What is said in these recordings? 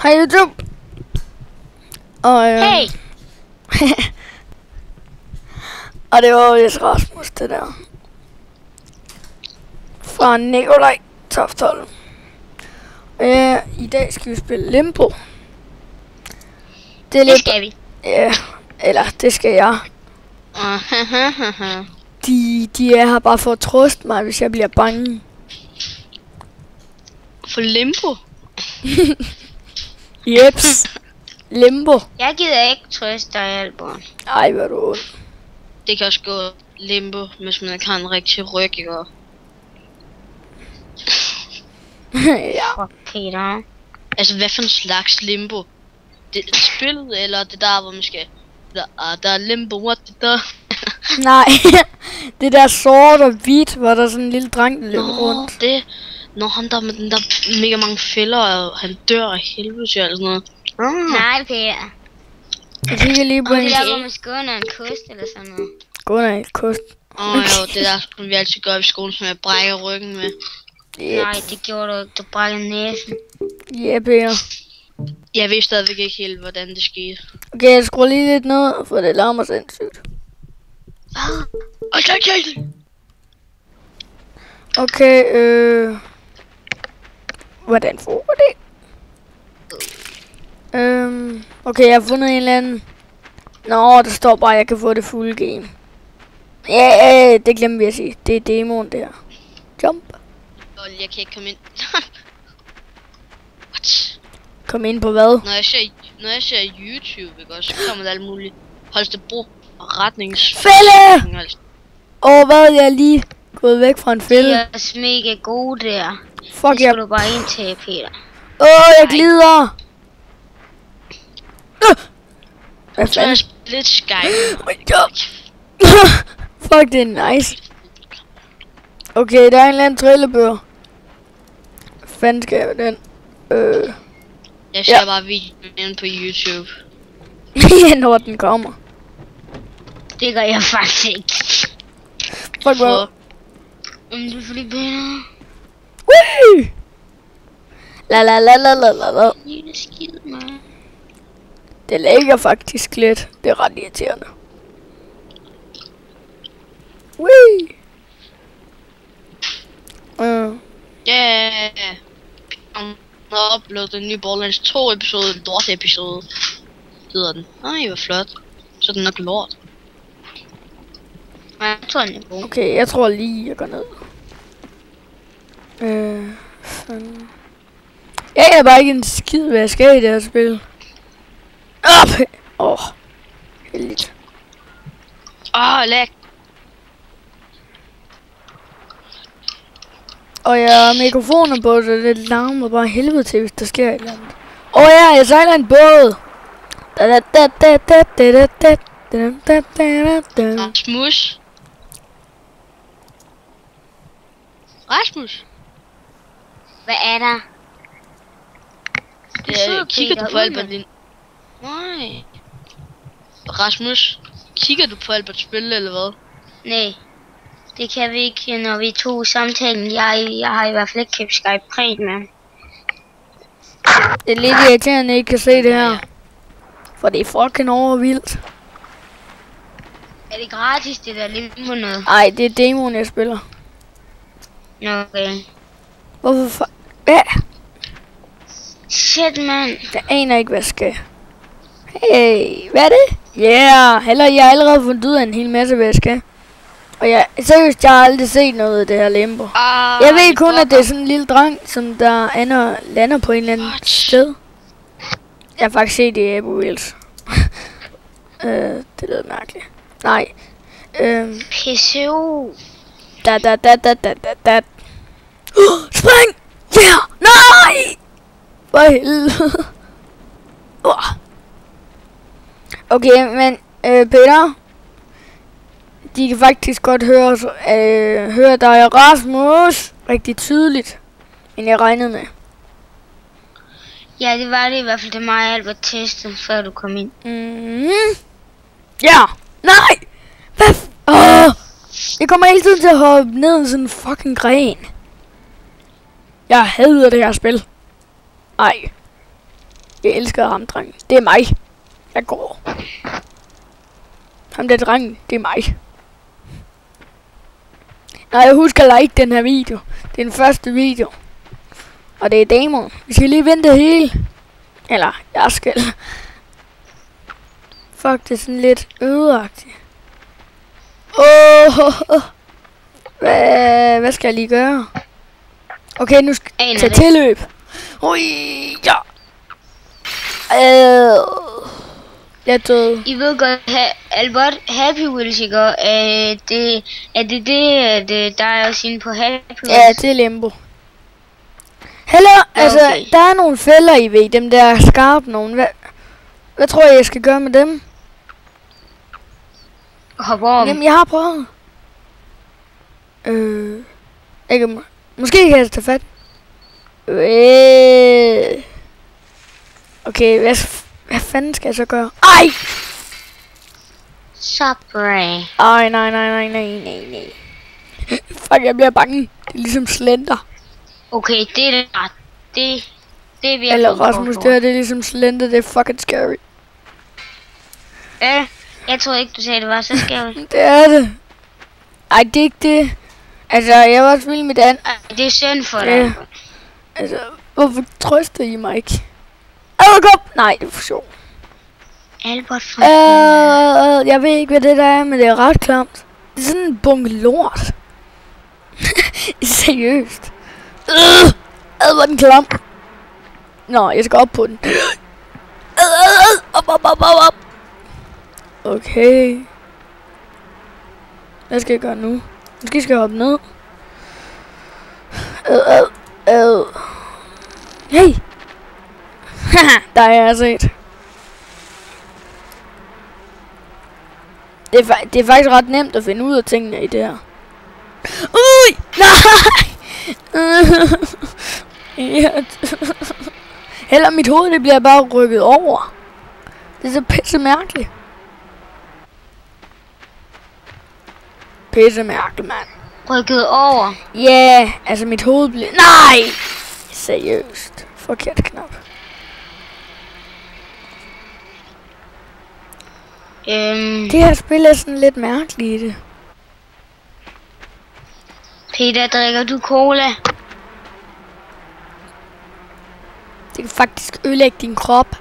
Hej YouTube. Og Hey. og det var vist Rasmus, det der. Fra Nikolaj Toftholm. I dag skal vi spille Limbo. Det skal vi. Ja, eller det skal jeg. De er her bare for at trøste mig, hvis jeg bliver bange. For Limbo? Jeps. Limbo. Jeg gider ikke trøste dig, Albert. Ej, hvor er du ond. Det kan også gå Limbo, hvis man ikke har en rigtig ryg, ikke? Ja. Peter. Altså, hvad for en slags Limbo? Det er spillet, eller det der, hvor man skal... Der er Limbo, what the der? Nej, det der sort og hvidt, hvor der er sådan en lille dreng, der løber rundt. Det... Når han der med den der mega mange fælder, og han dør af helvede til eller sådan noget. Nej, Peter. Jeg kigger lige på en... Det der, hvor man skåner en kost eller sådan noget. Skåner en kost. Jo, det der, som vi altid gør i skolen, som jeg brækker ryggen med. Yep. Nej, det gjorde du ikke. Du brækkede næsen. Ja, Peter. Jeg ved stadigvæk ikke helt, hvordan det skete. Okay, jeg skruer lige lidt ned, for det larmer sindssygt. Okay, hvordan får det? Okay, jeg har fundet en eller anden. Nå, der står bare, at jeg kan få det fulde game. Ja, det glemte vi at sige. Det er demoen der. Jump. Jeg kan ikke komme ind. What? Kom ind på hvad? Når jeg ser YouTube, ikke også, så kommer der alt muligt. Holstebro Fælde! Hvad? Jeg er lige gået væk fra en fælde. De er også mega gode der. Fuck, det skal du bare ind til, Peter. Jeg glider. Hvad fanden? Lidt sky. Fuck, det er nice. Okay, der er en eller anden trillebør. Hvad fanden skal jeg med den? Jeg ser bare videoen inde på YouTube. Ja, når den kommer. Det gør jeg faktisk ikke. Fuck, hvad? Du får lige bedre. Wee! La la la la la la la. Lille skid, mig. Det lægger faktisk lidt. Det er ret irriterende. Wee! Ja. Han har uploadet en ny Borderlands 2 episode, en lort episode. Hedder den. Ej, hvor flot. Så er den nok lort. Jeg tror den er god. Okay, jeg tror lige jeg går ned. Sådan. Jeg er bare ikke en skid, hvad jeg skal i det her spil. Heldigt. Læk. Og jeg har mikrofoner på, så det larmer bare helvede til, hvis der sker et eller andet. Ja, jeg sejler en båd. Rasmus. Rasmus. Hvad er der? Kigger du på Albert din... Nej. Rasmus, kigger du på Albert spil eller hvad? Nej. Det kan vi ikke, når vi tog samtalen. Jeg har i hvert fald ikke købt Skype Premium. Det er lidt irriterende, at I ikke kan se det her. For det er fucking overvildt. Er det gratis, det der Limbo noget? Ej, det er demoen, jeg spiller. Okay. Hvorfor Hvad? Shit, mand. Jeg aner ikke, hvad jeg skal. Hey, hvad er det? Yeah, jeg har allerede fundet ud af en hel masse, hvad jeg skal. Og seriøst, jeg har aldrig set noget af det her Limbo. Jeg ved kun, at det er sådan en lille dreng, som der lander på en eller anden sted. Jeg har faktisk set det i Abu Wheels. Det lyder mærkeligt. Nej. PSU. Da. Spring! Ja! Nej! For helvede. Okay, men Peter, de kan faktisk godt høre dig og Rasmus rigtig tydeligt, end jeg regnede med. Ja, det var det i hvert fald, det mig og Albert testede, før du kom ind. Ja! Nej! Hvad? Jeg kommer hele tiden til at hoppe ned i sådan en fucking gren. Jeg hader det her spil. Ej. Jeg elsker ham, drengen. Det er mig. Jeg går. Ham der drengen, det er mig. Nej, jeg husker like den her video. Det er den første video. Og det er demon. Vi skal lige vente hele. Eller, jeg skal. Fuck, det er sådan lidt ødeagtigt. Hvad skal jeg lige gøre? Okay, nu skal jeg tage tilløb. Ui, ja. Jeg er død. I ved godt, Albert, Happy Wheels, ikke? Er det der er også inde på Happy Wheels? Ja, det er Limbo. Heller, altså, der er nogle fælder i ved, dem der er skarpe nogen. Hvad tror jeg skal gøre med dem? Hop om. Jamen, jeg har prøvet. Måske kan jeg tage fat. Okay, hvad fanden skal jeg så gøre? Ej! Sorry. Ej, nej. Fuck, jeg bliver bange. Det er ligesom Slender. Okay, det er virkelig. Eller Rasmus, det er ligesom Slender, det er fucking scary. Jeg troede ikke, du sagde, det var så scary. Det er det. Ej, det er ikke det. Altså, jeg var også vild med den. Det er synd for dig. Altså, hvorfor trøster I mig ikke? Kom! Nej, det er for sjov. Albert for jeg ved ikke, hvad det der er, men det er ret klamt. Det er sådan en bunke lort. Seriøst. Hvor den klam. Nå, jeg skal op på den. Op. Okay. Hvad skal jeg gøre nu? Måske skal jeg hoppe ned. Hey! Der er jeg set. Det er faktisk ret nemt at finde ud af tingene i det her. Ui! Nej! Heller mit hoved, det bliver bare rykket over. Det er så pisse mærkeligt. Pisse mærkeligt, mand. Rykket over? Ja, altså mit hoved bliver... Nej! Seriøst. Forkert knap. Det her spil er sådan lidt mærkeligt i det. Peter, drikker du cola? Det kan faktisk ødelægge din krop.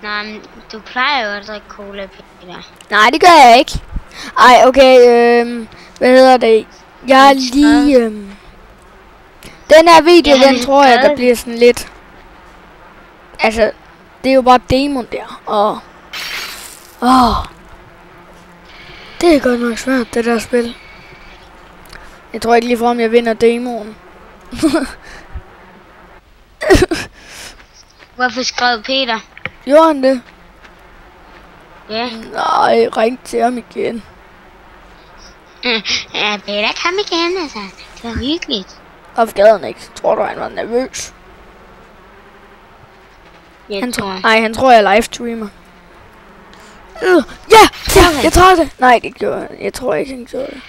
Nej, men du plejer jo at drikke cola, Peter. Nej, det gør jeg ikke. Ej, okay, hvad hedder det? Jeg er lige, den her video, den tror jeg, der bliver sådan lidt... Altså, det er jo bare demon der, og... Det er godt nok svært, det der spil. Jeg tror ikke lige om jeg vinder demoen. Hvorfor skrev Peter? Gjorde han det? Ja. Nej, ring til ham igen. Ja, Peter, kom igen, altså. Det var hyggeligt. Hvorfor gad han ikke? Tror du, han var nervøs? Han tror, jeg er livestreamer. Jeg tror det. Nej, det gjorde han. Jeg tror ikke, han gjorde det.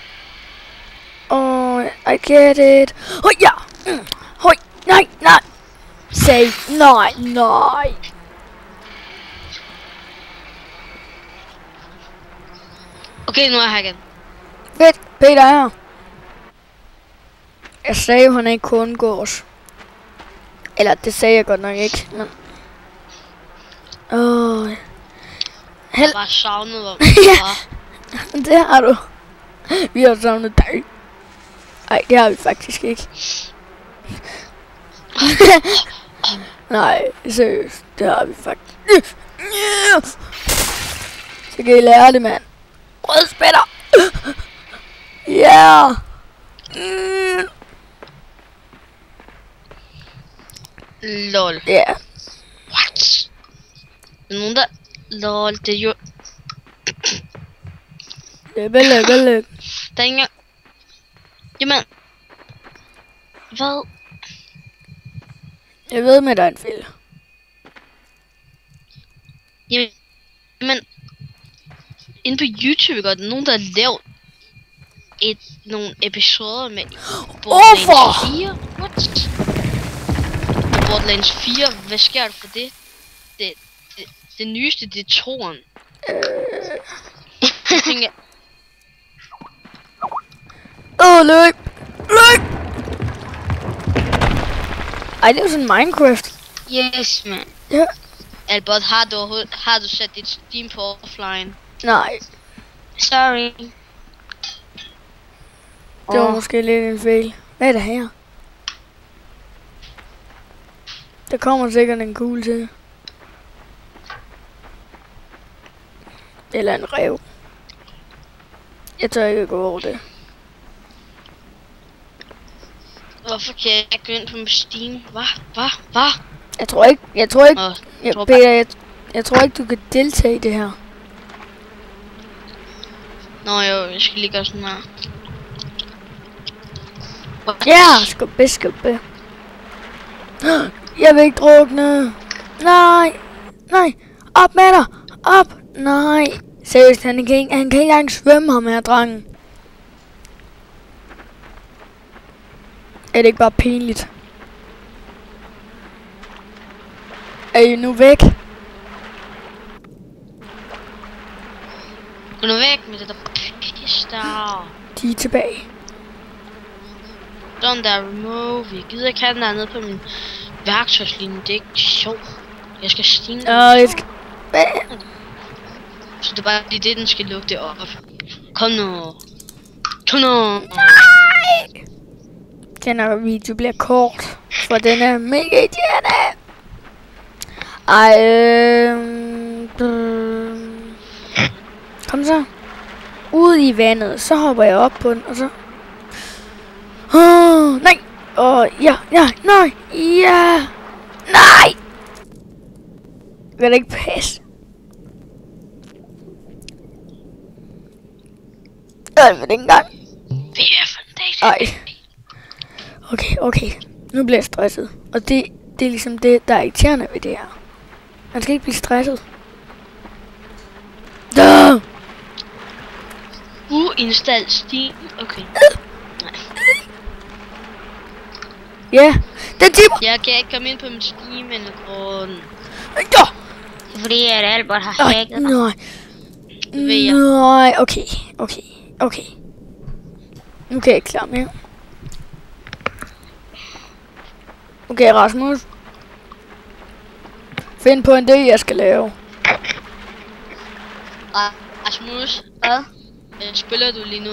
I get it. Ja. Nej. Say nej. Okay, nu er jeg her igen. Fedt, Peter er her. Jeg sagde jo, han ikke kunne undgås. Eller det sagde jeg godt nok ikke, men... Jeg bare savnet om ja, det har du. Vi har savnet dig. Ej, det har vi faktisk ikke. Nej, seriøst, det har vi faktisk. Så kan I lære det, mand. Rødspætter. Ja. Lol. Ja. What? Nogen der... Lol, det er jo... Løbe. Der er ingen... Jamen... Hvad? Jeg ved med, der er en fælde. Jamen... Inde på YouTube er der nogen, der har lavet nogle episoder med... Hvorfor? What? Borderlands 4, hvad sker der for det? Det nyeste, det er toren. Jeg tænker... Løb! Løb! Ej, det er jo sådan Minecraft. Yes, man. Ja. Albert, har du sat dit Steam på offline? Nej, Sorry. det var måske lidt en fejl. Hvad er det her? Der kommer sikkert en kugle til. Eller en ræv. Jeg tør ikke gå over det. Hvorfor kan jeg ikke gå ind på min Steam? Hvad? Jeg tror ikke, Nå, jeg tror ikke, du kan deltage i det her. Nå jo, jeg skal lige gøre sådan her. Ja, skubbe. Jeg vil ikke drukne. Nej. Op med dig. Op. Nej. Seriøst, han kan ikke engang svømme, ham her, drengen. Er det ikke bare pinligt? Er I nu væk? Gå nu væk med det der pis der. De er tilbage. Sådan der, remove. Jeg gider ikke have den der nede på min værktøjslinje. Det er ikke sjovt. Jeg skal stinge. Jeg skal... Så det er bare lige det, den skal lukke det op. Kom nu. Nej! Den her video bliver kort, for den er mega irriterende. Kom så. Ude i vandet, så hopper jeg op på den, og så... Nej! Nej! Vil det ikke passe? Jeg ved det ikke engang. Hvad er for en dag? Okay. Nu bliver jeg stresset. Og det er ligesom det, der er irriterende ved det her. Man skal ikke blive stresset. Install Steam. Okay. Nej. Ja, den tipper. Jeg kan ikke komme ind på min Steam eller grund. Ja. Fordi at Albert har hacket. Nej, okay. Nu kan jeg ikke klare mere. Okay, Rasmus. Find på en idé, jeg skal lave. Rasmus, hvad? Spiller du lige nu?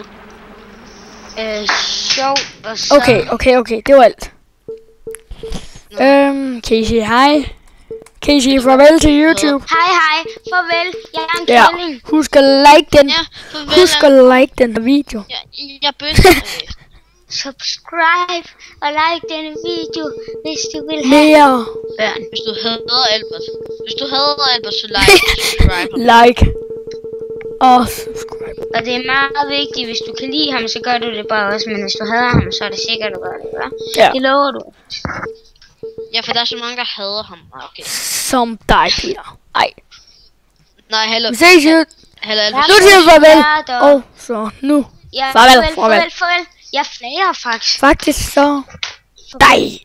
Sjovt og så... Okay, det var alt. Kan I sige hej? Kan I sige farvel til YouTube? Hej, farvel. Jeg er en kælling. Husk at like den. Husk at like den video. Jeg bøtter. Subscribe og like denne video, hvis du vil have mere børn. Hvis du hader Albert, så like og subscribe. Like og subscribe. Og det er meget vigtigt, hvis du kan lide ham, så gør du det bare også. Men hvis du hader ham, så er det sikkert, du gør det, hva'? Ja. Det lover du. Ja, for der er så mange, der hader ham. Okay. Som dig, Peter. Ej. Nej, hallo. Vi ses jo. Hallo, Albert. Nu siger vi farvel. Så nu. Ja, farvel. Jeg flager faktisk. Faktisk så. Dig.